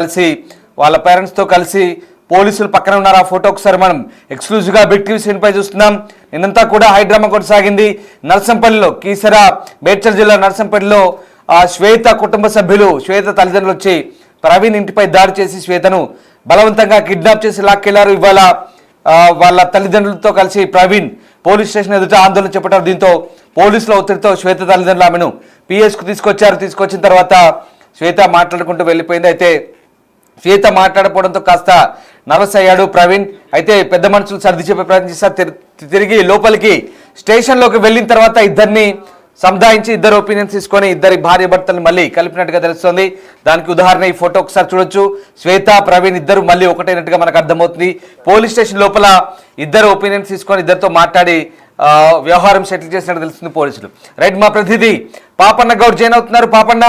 కలిసి వాళ్ళ పేరెంట్స్ తో కలిసి పోలీసులు పక్కన ఉన్నారు. ఆ ఫోటో ఒకసారి మనం ఎక్స్క్లూజివ్ గా బిగ్ టీవీ స్క్రీన్ పై చూస్తున్నాం. నిన్నంతా కూడా హైడ్రామా కొనసాగింది. నర్సంపల్లిలో కీసరా మేడ్చల్ జిల్లా నర్సంపల్లిలో శ్వేత కుటుంబ సభ్యులు శ్వేత తల్లిదండ్రులు వచ్చి ప్రవీణ్ ఇంటిపై దాడి చేసి శ్వేతను బలవంతంగా కిడ్నాప్ చేసి లాక్కెళ్లారు. ఇవాళ వాళ్ళ తల్లిదండ్రులతో కలిసి ప్రవీణ్ పోలీస్ స్టేషన్ ఎదుట ఆందోళన చేపట్టారు. దీంతో పోలీసుల ఒత్తిడితో శ్వేత తల్లిదండ్రులు ఆమెను పిఎస్కు తీసుకొచ్చారు. తీసుకొచ్చిన తర్వాత శ్వేత మాట్లాడుకుంటూ వెళ్ళిపోయింది. అయితే శ్వేత మాట్లాడకపోవడంతో కాస్త నర్వస్ అయ్యాడు ప్రవీణ్. అయితే పెద్ద మనుషులు సర్ది చెప్పే ప్రయత్నం చేస్తారు. తిరిగి లోపలికి స్టేషన్లోకి వెళ్ళిన తర్వాత ఇద్దరిని సముదాయించి ఇద్దరు ఒపీనియన్స్ తీసుకొని ఇద్దరి భార్య భర్తలు మళ్ళీ కలిపినట్టుగా తెలుస్తోంది. దానికి ఉదాహరణ ఈ ఫోటో ఒకసారి చూడొచ్చు. శ్వేత ప్రవీణ్ ఇద్దరు మళ్ళీ ఒకటైనట్టుగా మనకు అర్థమవుతుంది. పోలీస్ స్టేషన్ లోపల ఇద్దరు ఒపీనియన్స్ తీసుకొని ఇద్దరితో మాట్లాడి వ్యవహారం సెటిల్ చేసినట్టు తెలుస్తుంది పోలీసులు. రైట్, మా ప్రతినిధి పాపన్న గౌడ్ జాయిన్ అవుతున్నారు. పాపన్న,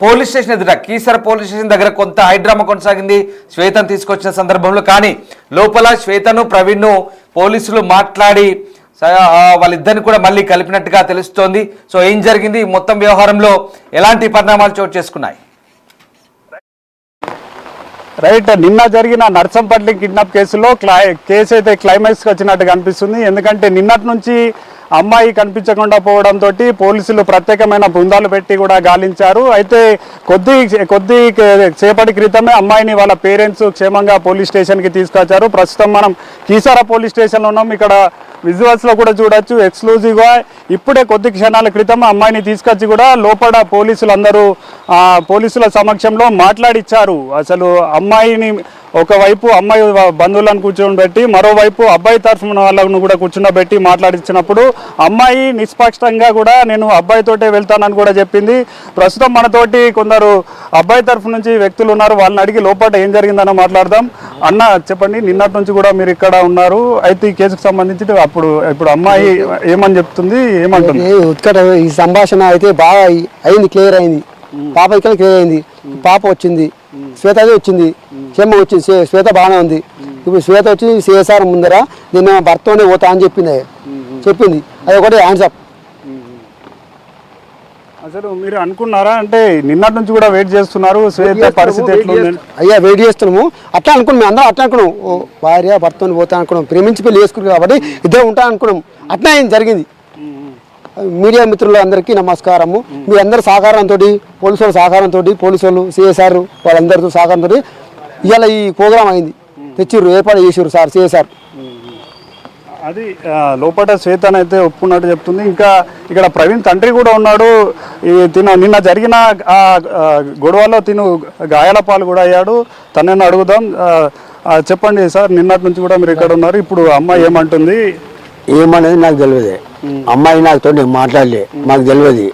పోలీస్ స్టేషన్ ఎదుట కీసర పోలీస్ స్టేషన్ దగ్గర కొంత హైడ్రామా కొనసాగింది శ్వేతను తీసుకొచ్చిన సందర్భంలో. కానీ లోపల శ్వేతను ప్రవీణ్ను పోలీసులు మాట్లాడి వాళ్ళిద్దరిని కూడా మళ్ళీ కలిపినట్టుగా తెలుస్తోంది. సో ఏం జరిగింది, మొత్తం వ్యవహారంలో ఎలాంటి పరిణామాలు చోటు చేసుకున్నాయి? రైట్, నిన్న జరిగిన నర్సంపల్లి కిడ్నాప్ కేసులో కేసు అయితే క్లైమాక్స్కి వచ్చినట్టుగా అనిపిస్తుంది. ఎందుకంటే నిన్నటి నుంచి అమ్మాయి కనిపించకుండా పోవడంతో పోలీసులు ప్రత్యేకమైన బృందాలు పెట్టి కూడా గాలించారు. అయితే కొద్ది సేపటి క్రితమే అమ్మాయిని వాళ్ళ పేరెంట్స్ క్షేమంగా పోలీస్ స్టేషన్కి తీసుకొచ్చారు. ప్రస్తుతం మనం కీసరా పోలీస్ స్టేషన్లో ఉన్నాం. ఇక్కడ విజువల్స్లో కూడా చూడొచ్చు. ఎక్స్క్లూజివ్గా ఇప్పుడే కొద్ది క్షణాల క్రితం అమ్మాయిని తీసుకొచ్చి కూడా లోపల పోలీసుల సమక్షంలో మాట్లాడిచ్చారు. అసలు అమ్మాయిని ఒకవైపు అమ్మాయి బంధువులను కూర్చోబెట్టి మరోవైపు అబ్బాయి తరఫున వాళ్ళను కూడా కూర్చున్నబెట్టి మాట్లాడించినప్పుడు అమ్మాయి నిష్పక్షంగా కూడా నేను అబ్బాయితోటే వెళ్తానని కూడా చెప్పింది. ప్రస్తుతం మనతోటి కొందరు అబ్బాయి తరఫు నుంచి వ్యక్తులు ఉన్నారు. వాళ్ళని అడిగి లోపల ఏం జరిగిందని మాట్లాడదాం. అన్న, చెప్పండి, నిన్నటి నుంచి కూడా మీరు ఇక్కడ ఉన్నారు. అయితే ఈ కేసుకు సంబంధించి ఇప్పుడు అమ్మాయి ఏమని చెప్తుంది, ఏమంటుంది? ఇక్కడ ఈ సంభాషణ అయితే బాగా అయింది, క్లియర్ అయింది. పాప ఇక్కడ క్లియర్ అయింది. పాప వచ్చింది, శ్వేత వచ్చింది, క్షేమ వచ్చింది. శ్వేత బాగానే ఉంది. ఇప్పుడు శ్వేత వచ్చి సిఎస్ఆర్ ముందర నేను భర్తతోనే పోతా అని చెప్పింది. అది ఒకటి ఆన్సర్. అసలు మీరు అనుకున్నారా, అంటే నిన్నటి నుంచి కూడా వెయిట్ చేస్తున్నారు, శ్వేత పరిస్థితి ఎట్లుంది? అయ్యా, వెయిట్ చేస్తున్నాము. అట్లా అనుకున్నాం, మేము అందరం అట్లా అనుకున్నాం. భార్య భర్తని పోతా అనుకున్నాం, ప్రేమించి పెళ్లి చేసుకున్నాం కాబట్టి ఇద్దరు ఉంటా అనుకున్నాం. అట్లా జరిగింది. మీడియా మిత్రులు అందరికీ నమస్కారము. మీ అందరి సహకారంతో, పోలీసు వాళ్ళ సహకారంతో, పోలీసు వాళ్ళు సిఎస్ఆర్ వాళ్ళందరితో సహకారంతో ఇవాళ ఈ ప్రోగ్రాం అయింది. తెచ్చిర్రు, ఏర్పాటు చేసిర్రు సార్ సిఎస్ఆర్. అది లోపల శ్వేతను అయితే ఒప్పుకున్నట్టు చెప్తుంది. ఇంకా ఇక్కడ ప్రవీణ్ తండ్రి కూడా ఉన్నాడు. నిన్న జరిగిన గొడవలో గాయాల పాలు కూడా అయ్యాడు. తనని అడుగుదాం. చెప్పండి సార్, నిన్నటి నుంచి కూడా మీరు ఇక్కడ ఉన్నారు. ఇప్పుడు అమ్మాయి ఏమంటుంది? ఏమనేది నాకు తెలియదు. అమ్మాయి నాతో మాట్లాడలే, మాకు తెలియదు.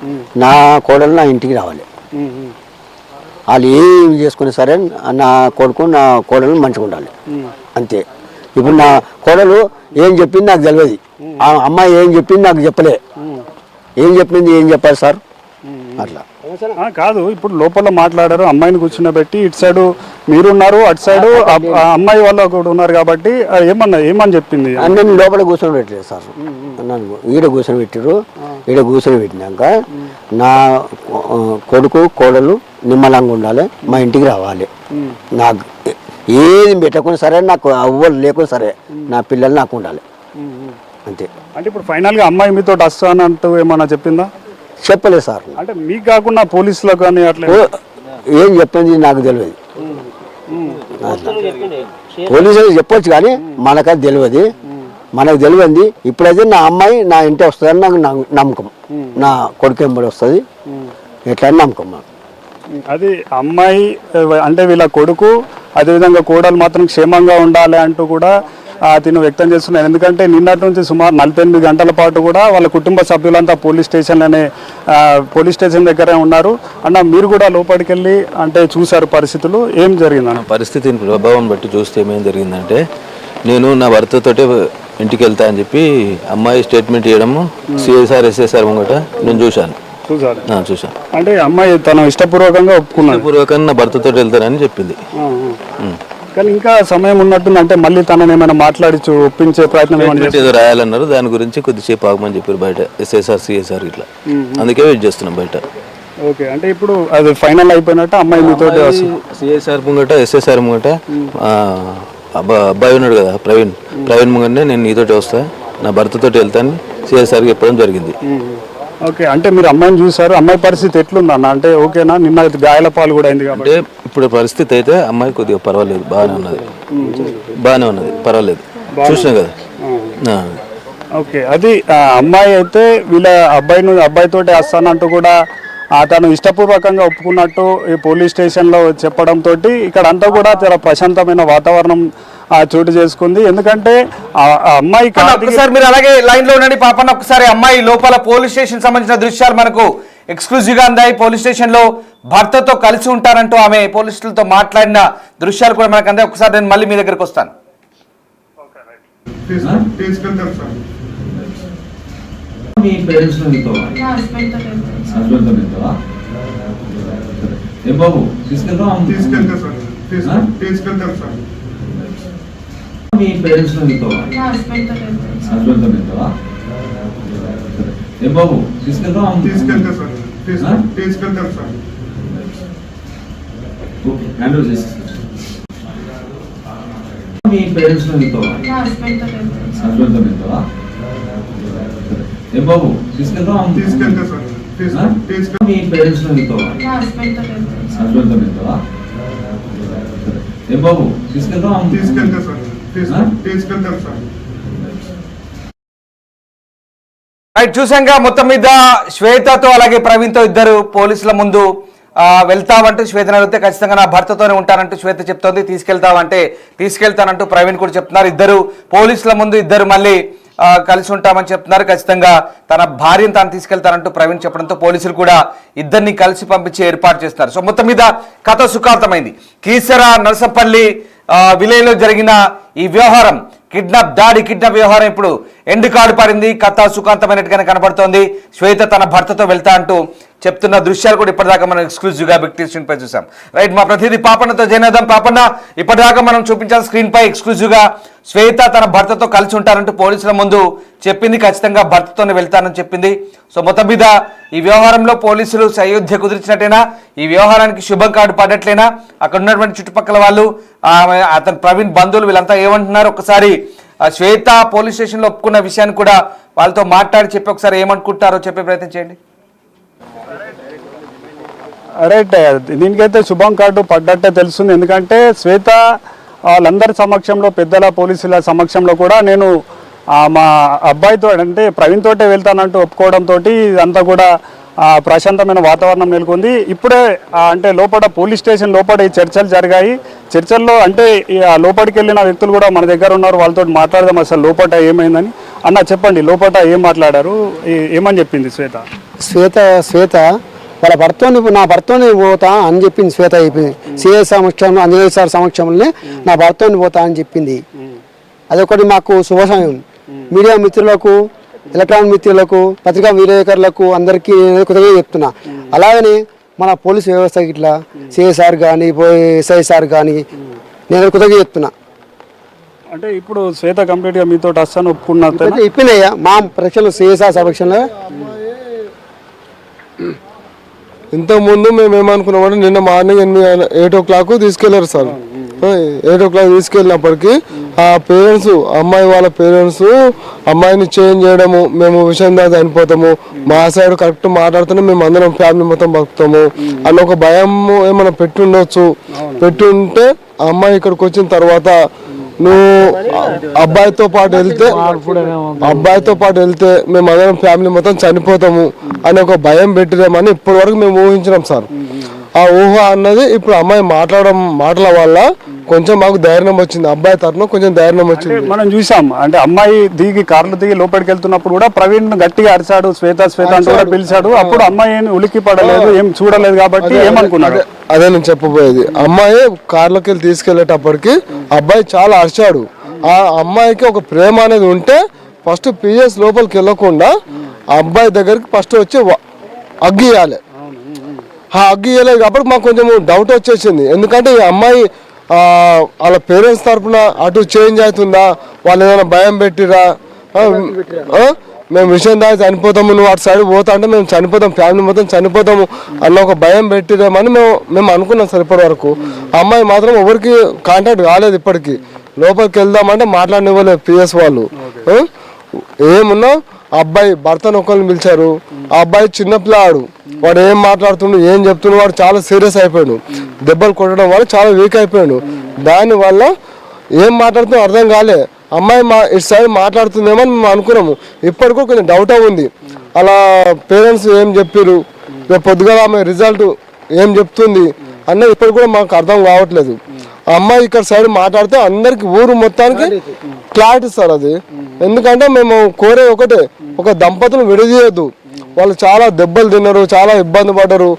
నా కోడలు నా ఇంటికి రావాలి. వాళ్ళు ఏమి చేసుకున్నా సరే నా కొడుకు నా కోడలు మంచిగా ఉండాలి, అంతే. ఇప్పుడు నా కోడలు ఏం చెప్పింది నాకు తెలియదు. ఆ అమ్మాయి ఏం చెప్పింది నాకు చెప్పలే. ఏం చెప్పింది, ఏం చెప్పాలి సార్? అట్లా కాదు, ఇప్పుడు లోపల మాట్లాడారు, అమ్మాయిని కూర్చున్నబెట్టి ఇటు సైడు మీరున్నారు, అటు సైడు అమ్మాయి వాళ్ళు కూడా ఉన్నారు కాబట్టి ఏమని చెప్పింది? నేను లోపల కూర్చొని పెట్టలేదు సార్, నన్ను ఈడ కూర్చొని పెట్టారు. ఈడ కూర్చొని పెట్టినాక నా కొడుకు కోడలు నిమ్మలంగా ఉండాలి, మా ఇంటికి రావాలి. నాకు ఏది పెట్టకుండా సరే, నాకు అవ్వలు లేకుండా సరే, నా పిల్లలు నాకు ఉండాలి, అంతే. అంటే ఇప్పుడు ఫైనల్గా అమ్మాయి మీతో వస్తానంటూ ఏమన్నా చెప్పిందా? చెప్పలేదు సార్. అంటే మీకు కాకుండా పోలీసులకు కానీ అట్లా ఏం చెప్పింది నాకు తెలియదు. పోలీసులకు చెప్పొచ్చు కానీ మనకది తెలియదు. మనకు తెలియంది ఇప్పుడైతే నా అమ్మాయి నా ఇంటి వస్తుందని నాకు నమ్మకం. నా కొడుకు ఎంబడి వస్తుంది ఎట్లా నమ్మకం నాకు. అది అమ్మాయి అంటే వీళ్ళ కొడుకు, అదేవిధంగా కోడలు మాత్రం క్షేమంగా ఉండాలి అంటూ కూడా తిను వ్యక్తం చేస్తున్నారు. ఎందుకంటే నిన్నటి నుంచి సుమారు 48 గంటల పాటు కూడా వాళ్ళ కుటుంబ సభ్యులంతా పోలీస్ స్టేషన్ దగ్గరే ఉన్నారు. అన్న, మీరు కూడా లోపలికి వెళ్ళి అంటే చూసారు పరిస్థితులు, ఏం జరిగిందన్న? పరిస్థితిని ప్రభావం బట్టి చూస్తే ఏమేం జరిగిందంటే, నేను నా భర్తతోటే ఇంటికి వెళ్తా అని చెప్పి అమ్మాయి స్టేట్మెంట్ ఇవ్వడము సిఎస్ఆర్ ఎస్ఎస్ఆర్ ముంగట నేను చూశాను. అంటే అమ్మాయి తన ఇష్టపూర్వకంగా ఇష్టపూర్వకంగా నా భర్తతో వెళ్తానని చెప్పింది. కానీ ఇంకా సమయం ఉన్నట్టుంది. అంటే మళ్ళీ తనని ఏమైనా మాట్లాడి ఒప్పించే ప్రయత్నం ఏదో రాయాలన్నారు, దాని గురించి కొద్దిసేపు ఆగమని చెప్పారు బయట ఎస్ఎస్ఆర్ సిఎస్ఆర్ ఇట్లా. అందుకే వెయిట్ చేస్తున్నాం బయట. ఓకే, అంటే ఇప్పుడు అది ఫైనల్ అయిపోయినట్టు అమ్మాయి మీతో సిఎస్ఆర్ ముంగట ఎస్ఎస్ఆర్ ముంగట అబ్బాయి ఉన్నాడు కదా ప్రవీణ్ ముంగటనే నేను నీతోటి వస్తా, నా భర్తతోటి వెళ్తాను సిఎస్ఆర్కి చెప్పడం జరిగింది. ఓకే, అంటే మీరు అమ్మాయిని చూసారు, అమ్మాయి పరిస్థితి ఎట్లుందన్న? అంటే ఓకేనా? నిన్న గాయాల పాలు కూడా అయింది కాబట్టి. అంటే ఇప్పుడు పరిస్థితి అయితే అమ్మాయి కొద్దిగా పర్వాలేదు, బాగానే ఉన్నది పర్వాలేదు, చూసినా కదా. ఓకే, అది అమ్మాయి అయితే వీళ్ళ అబ్బాయితోటి వస్తానంటూ కూడా తను ఇష్టపూర్వకంగా ఒప్పుకున్నట్టు ఈ పోలీస్ స్టేషన్లో చెప్పడంతో ఇక్కడ అంతా కూడా చాలా ప్రశాంతమైన వాతావరణం చోటు చేసుకుంది. ఎందుకంటే ఆ అమ్మాయి ఒకసారి మీరు అలాగే లైన్ లో ఉండండి పాపన్న. ఒకసారి అమ్మాయి లోపల పోలీస్ స్టేషన్ సంబంధించిన దృశ్యాలు మనకు ఎక్స్క్లూజివ్ గా అందాయి. పోలీస్ స్టేషన్ లో భర్తతో కలిసి ఉంటారంటూ ఆమె పోలీసులతో మాట్లాడిన దృశ్యాలు కూడా మనకు అందాయి. ఒకసారి నేను మళ్ళీ మీ దగ్గరకు వస్తాను. మీ పేరెంట్స్ హస్బెండ్తో వెళ్తావా? ఏం బాబు తీసుకెళ్తాం? మీ పేరెంట్స్ హస్బెండ్తో వెళ్తావా? ఏం బాబు తీసుకెళ్తాం? ఓకే, హ్యాండ్ ఓవర్ చేసి మీ పేరెంట్స్ హస్బెండ్తో వెళ్తావా? ఏం బాబు తీసుకెళ్తాం? మీ పేరెంట్స్ హస్బెండ్తో వెళ్తావా? ఏం బాబు తీసుకెళ్తాం? చూసాక మొత్తం మీద శ్వేతతో అలాగే ప్రవీణ్తో ఇద్దరు పోలీసుల ముందు వెళ్తావంటూ శ్వేతను అడిగితే ఖచ్చితంగా నా భర్తతోనే ఉంటానంటూ శ్వేత చెప్తోంది. తీసుకెళ్తావంటే తీసుకెళ్తానంటూ ప్రవీణ్ కూడా చెప్తున్నారు. ఇద్దరు పోలీసుల ముందు ఇద్దరు మళ్ళీ కలిసి ఉంటామని చెప్తున్నారు. ఖచ్చితంగా తన భార్యను తాను తీసుకెళ్తానంటూ ప్రవీణ్ చెప్పడంతో పోలీసులు కూడా ఇద్దరిని కలిసి పంపించి ఏర్పాటు చేస్తున్నారు. సో మొత్తం మీద కథ సుఖాంతమైంది. కీసర నరసంపల్లి విలేజ్లో జరిగిన ఈ వ్యవహారం కిడ్నాప్ వ్యవహారం ఇప్పుడు ఎండ్ కార్డు పడింది. కథ సుఖాంతమైనట్టుగానే కనబడుతోంది. శ్వేత తన భర్తతో వెళ్తా అంటూ చెప్తున్న దృశ్యాలు కూడా ఇప్పటిదాకా మనం ఎక్స్క్లూజివ్గా బిగ్ టీవీ స్క్రీన్ పై చూసాం. రైట్, మా ప్రతినిధి పాపన్నతో జైనదాం. పాపన్న, ఇప్పటిదాకా మనం చూపించాలి స్క్రీన్ పై ఎక్స్క్లూజివ్గా శ్వేత తన భర్తతో కలిసి ఉంటారంటూ పోలీసుల ముందు చెప్పింది. ఖచ్చితంగా భర్తతోనే వెళ్తానని చెప్పింది. సో మొత్తం మీద ఈ వ్యవహారంలో పోలీసులు సయోధ్య కుదిర్చినట్టేనా? ఈ వ్యవహారానికి శుభం కార్డు పడ్డట్లేనా? అక్కడ ఉన్నటువంటి చుట్టుపక్కల వాళ్ళు, అతను ప్రవీణ్ బంధువులు వీళ్ళంతా ఏమంటున్నారు? ఒకసారి శ్వేత పోలీస్ స్టేషన్లో ఒప్పుకున్న విషయాన్ని కూడా వాళ్ళతో మాట్లాడి చెప్పి ఒకసారి ఏమనుకుంటారో చెప్పే ప్రయత్నం చేయండి. రైట్, దీనికైతే శుభం కార్డు పడ్డట్టే తెలుస్తుంది. ఎందుకంటే శ్వేత వాళ్ళందరి సమక్షంలో, పెద్దల పోలీసుల సమక్షంలో కూడా నేను మా అబ్బాయితో అంటే ప్రవీణ్ తోటే వెళ్తానంటూ ఒప్పుకోవడంతో ఇదంతా కూడా ప్రశాంతమైన వాతావరణం నెలకొంది. ఇప్పుడే అంటే లోపల పోలీస్ స్టేషన్ లోపల ఈ చర్చలు జరిగాయి. చర్చల్లో అంటే లోపలికి వెళ్ళిన వ్యక్తులు కూడా మన దగ్గర ఉన్నారు. వాళ్ళతో మాట్లాడదాం అసలు లోపల ఏమైందని. అన్న చెప్పండి, లోపల ఏం మాట్లాడారు, ఏమని చెప్పింది శ్వేత? వాళ్ళ నా భర్తని పోతా అని చెప్పింది శ్వేత. చెప్పింది సిఐ సమక్షంలో, అంజనేయ సార్ సమక్షంలోనే నా భర్తని పోతా అని చెప్పింది. అదొకటి మాకు శుభసమయం. మీడియా మిత్రులకు, ఎలక్ట్రానిక్ మిత్రులకు, పత్రికా విలేకరులకు అందరికీ కృతజ్ఞతలు చెప్తున్నా. అలాగనే మన పోలీసు వ్యవస్థకి ఇట్లా సిఐ సార్ కానీ, ఎస్ఐ సార్ కానీ నేను కృతజ్ఞత చెప్తున్నా. అంటే ఇప్పుడు శ్వేత కంప్లీట్గా మీతో వస్తాను ఒప్పుకున్నా ఇప్పినయ్యా మా పరీక్షలు సిఐ సార్ సమక్షంలో. ఇంతకుముందు మేము ఏమనుకున్నామంటే నిన్న మార్నింగ్ 8 o'clock తీసుకెళ్లారు సార్. 8 o'clock తీసుకెళ్ళినప్పటికీ ఆ పేరెంట్స్, అమ్మాయి వాళ్ళ పేరెంట్స్ అమ్మాయిని చేంజ్ చేయడము, మేము విషయం దాకా చనిపోతాము, మా సైడ్ కరెక్ట్ మాట్లాడుతూనే మేము అందరం ఫ్యామిలీ మొత్తం బతుకుతాము అన్న ఒక భయం ఏమైనా పెట్టుండొచ్చు. పెట్టుంటే ఆ అమ్మాయి ఇక్కడికి వచ్చిన తర్వాత నువ్వు అబ్బాయితో పాటు వెళ్తే మేము అందరం ఫ్యామిలీ మొత్తం చనిపోతాము అని ఒక భయం పెట్టిరేమని ఇప్పటి వరకు మేము ఊహించినాం సార్. ఆ ఊహ అన్నది ఇప్పుడు అమ్మాయి మాటల వల్ల కొంచెం మాకు ధైర్యం వచ్చింది, అబ్బాయి తరఫున కొంచెం ధైర్యం వచ్చింది. మనం చూసాం అంటే అమ్మాయి కార్లు దిగి లోపలికి వెళ్తున్నప్పుడు కూడా ప్రవీణ్ గట్టిగా అరిచాడు, శ్వేత అంటూ కూడా పిలిచాడు. అప్పుడు అమ్మాయి ఉలిక్కి పడలేదు, ఏం చూడలేదు. కాబట్టి ఏమనుకున్నాడు? అదే నేను చెప్పబోయేది. అమ్మాయి కార్లోకి వెళ్ళి తీసుకెళ్లేటప్పటికి అబ్బాయి చాలా అరిచాడు. ఆ అమ్మాయికి ఒక ప్రేమ అనేది ఉంటే ఫస్ట్ పిఎస్ లోపలికి వెళ్ళకుండా ఆ అబ్బాయి దగ్గరికి ఫస్ట్ వచ్చి అగ్గియాలి. ఆ అగ్గియలేదు కాబట్టి మాకు కొంచెం డౌట్ వచ్చేసింది. ఎందుకంటే ఈ అమ్మాయి వాళ్ళ పేరెంట్స్ తరఫున అటు చేంజ్ అవుతుందా, వాళ్ళు ఏదైనా భయం పెట్టిరా, మేము విషయం దాకా చనిపోతాము, నువ్వు అటు సైడ్ పోతా అంటే మేము చనిపోతాం, ఫ్యామిలీ మొత్తం చనిపోతాము అన్న ఒక భయం పెట్టిదేమని మేము అనుకున్నాం సార్. ఇప్పటి వరకు అమ్మాయి మాత్రం ఎవరికి కాంటాక్ట్ కాలేదు, ఇప్పటికీ లోపలికి వెళ్దామంటే మాట్లాడనివ్వలేదు పిఎస్ వాళ్ళు. ఏమున్నా అబ్బాయి భర్తను ఒకరిని పిలిచారు, ఆ అబ్బాయి చిన్నపిల్లాడు, వాడు ఏం మాట్లాడుతుండు ఏం చెప్తుండు, వాడు చాలా సీరియస్ అయిపోయాడు, దెబ్బలు కొట్టడం వల్ల చాలా వీక్ అయిపోయాడు. దానివల్ల ఏం మాట్లాడుతుందో అర్థం కాలే. అమ్మాయి ఇటు సైడ్ మాట్లాడుతుందేమో అని మేము అనుకున్నాము. ఇప్పటికూ కొంచెం డౌట్ ఉంది, అలా పేరెంట్స్ ఏం చెప్పారు, రేపు పొద్దుగా ఆమె రిజల్ట్ ఏం చెప్తుంది అన్నది ఇప్పటికి కూడా మాకు అర్థం కావట్లేదు. ఆ అమ్మాయి ఇక్కడ సైడ్ మాట్లాడితే అందరికి ఊరు మొత్తానికి క్లారిటీ సార్ అది. ఎందుకంటే మేము కోరే ఒకటే, ఒక దంపతులు విడదీయద్దు, వాళ్ళు చాలా దెబ్బలు తిన్నారు, చాలా ఇబ్బంది పడ్డారు.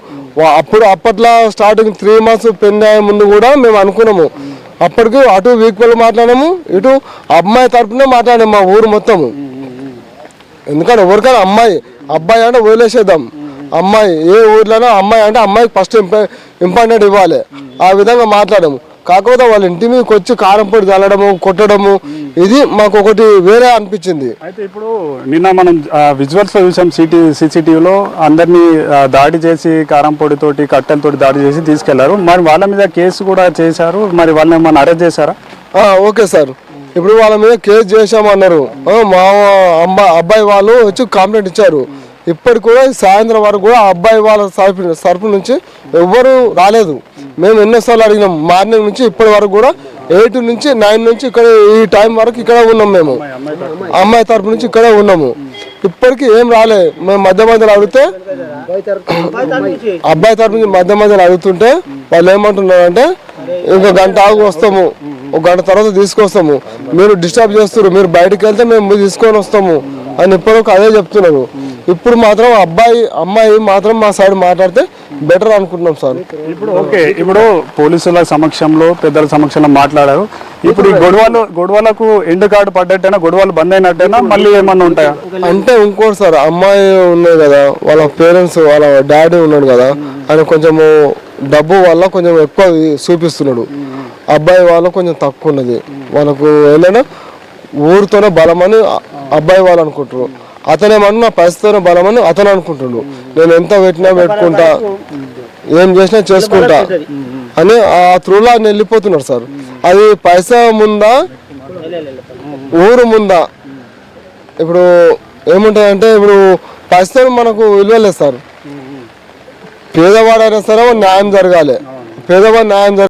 అప్పట్లో స్టార్టింగ్ 3 months పెళ్లి అయ్యే ముందు కూడా మేము అనుకున్నాము, అప్పటికి అటు వీక్వల్ మాట్లాడాము, ఇటు అమ్మాయి తరపునే మాట్లాడాము మా ఊరు మొత్తము. ఎందుకంటే ఎవరికైనా అబ్బాయి అంటే వదిలేసేద్దాం, అమ్మాయి ఏ ఊర్లోనో అమ్మాయి అంటే అమ్మాయికి ఫస్ట్ ఇంపార్టెంట్ ఇవ్వాలి, ఆ విధంగా మాట్లాడాము. కాకపోతే వాళ్ళ ఇంటి మీదకి వచ్చి కారం పొడి చల్లడము, కొట్టడము, ఇది మాకు ఒకటి వేరే అనిపించింది. అయితే ఇప్పుడు నిన్న మనం విజువల్స్ లో చూసాం, సీసీటీవీలో అందరినీ దాడి చేసి కారం పొడితోటి కట్టెలతోటి దాడి చేసి తీసుకెళ్లారు. మరి వాళ్ళ మీద కేసు కూడా చేశారు, మరి వాళ్ళని ఏమన్నా అరెస్ట్ చేశారా? ఓకే సార్, ఇప్పుడు వాళ్ళ మీద కేసు చేశామన్నారు. మా అబ్బాయి వాళ్ళు వచ్చి కంప్లైంట్ ఇచ్చారు. ఇప్పటికి కూడా సాయంత్రం వరకు కూడా అబ్బాయి వాళ్ళ సరుపు నుంచి ఎవ్వరు రాలేదు. మేము ఎన్నోసార్లు అడిగినాం, మార్నింగ్ నుంచి ఇప్పటి వరకు కూడా 8 నుంచి 9 నుంచి ఇక్కడ ఈ టైం వరకు ఇక్కడ ఉన్నాం. మేము అమ్మాయి తరపు నుంచి ఇక్కడే ఉన్నాము, ఇప్పటికీ ఏం రాలే. మేము మధ్యలో అడిగితే అబ్బాయి తరపు నుంచి మధ్యలో అడుగుతుంటే వాళ్ళు ఏమంటున్నారు అంటే, ఇంకో గంట ఆగు వస్తాము, ఒక గంట తర్వాత తీసుకొస్తాము, మీరు డిస్టర్బ్ చేస్తారు, మీరు బయటకు వెళ్తే మేము తీసుకొని వస్తాము అని ఇప్పటివరకు అదే చెప్తున్నారు. ఇప్పుడు మాత్రం అమ్మాయి మాత్రం మా సైడ్ మాట్లాడితే బెటర్ అనుకుంటున్నాం సార్. ఇప్పుడు ఓకే, ఇప్పుడు పోలీసుల సమక్షంలో పెద్దల సమక్షంలో మాట్లాడారు. ఇప్పుడు ఈ గొడవలకు ఎండ్ కార్డు పడ్డట్టేనా, గొడవలు బంద్ అయినట్టేనా, మళ్ళీ ఏమన్నా ఉంటాయా? అంటే ఇంకోటి సార్, అమ్మాయి ఉన్నాయి కదా, వాళ్ళ పేరెంట్స్ వాళ్ళ డాడీ ఉన్నాడు కదా, ఆయన కొంచెము డబ్బు వల్ల కొంచెం ఎక్కువ చూపిస్తున్నాడు, అబ్బాయి వాళ్ళు కొంచెం తక్కువ ఉన్నది. వాళ్ళకు ఏదైనా ఊరితోనే బలమని అబ్బాయి వాళ్ళు అనుకుంటారు, అతనేమన్నా నా పరిస్థితితోనే బలమని అతను అనుకుంటున్నాడు. నేను ఎంత పెట్టినా పెట్టుకుంటా, ఏం చేసినా చేసుకుంటా అని ఆ త్రూలో ఆయన వెళ్ళిపోతున్నాడు సార్. అది పైసా ముందా ఊరు ముందా? ఇప్పుడు ఏముంటుందంటే, ఇప్పుడు పైసా మనకు విలువలేదు సార్. పేదవాడైనా సరే న్యాయం జరగాలి, పేదవాడు న్యాయం